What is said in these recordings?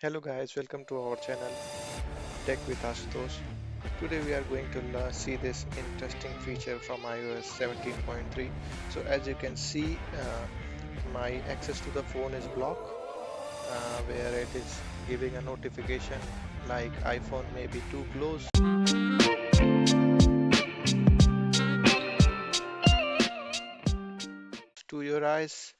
Hello guys, welcome to our channel Tech with Ashutosh. Today we are going to see this interesting feature from iOS 17.3. So as you can see, my access to the phone is blocked, where it is giving a notification like iPhone may be too close to your eyes.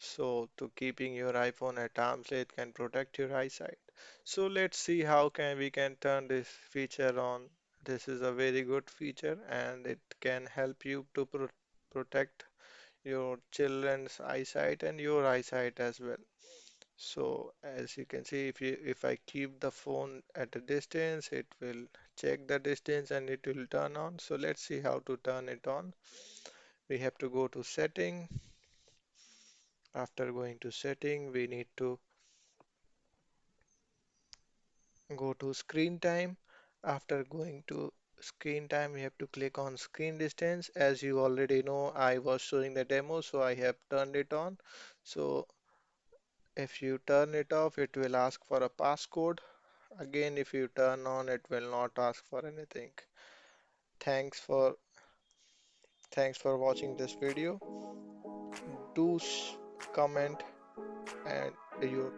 So to keeping your iPhone at arm's length can protect your eyesight. So let's see how can we can turn this feature on. This is a very good feature and it can help you to protect your children's eyesight and your eyesight as well. So as you can see, if I keep the phone at a distance, it will check the distance and it will turn on. So let's see how to turn it on. We have to go to setting. After going to setting, we need to go to screen time. After going to screen time, we have to click on screen distance. As you already know, I was showing the demo, so I have turned it on. So if you turn it off, it will ask for a passcode. Again, if you turn on, it will not ask for anything. Thanks for thanks for watching this video. Do comment and your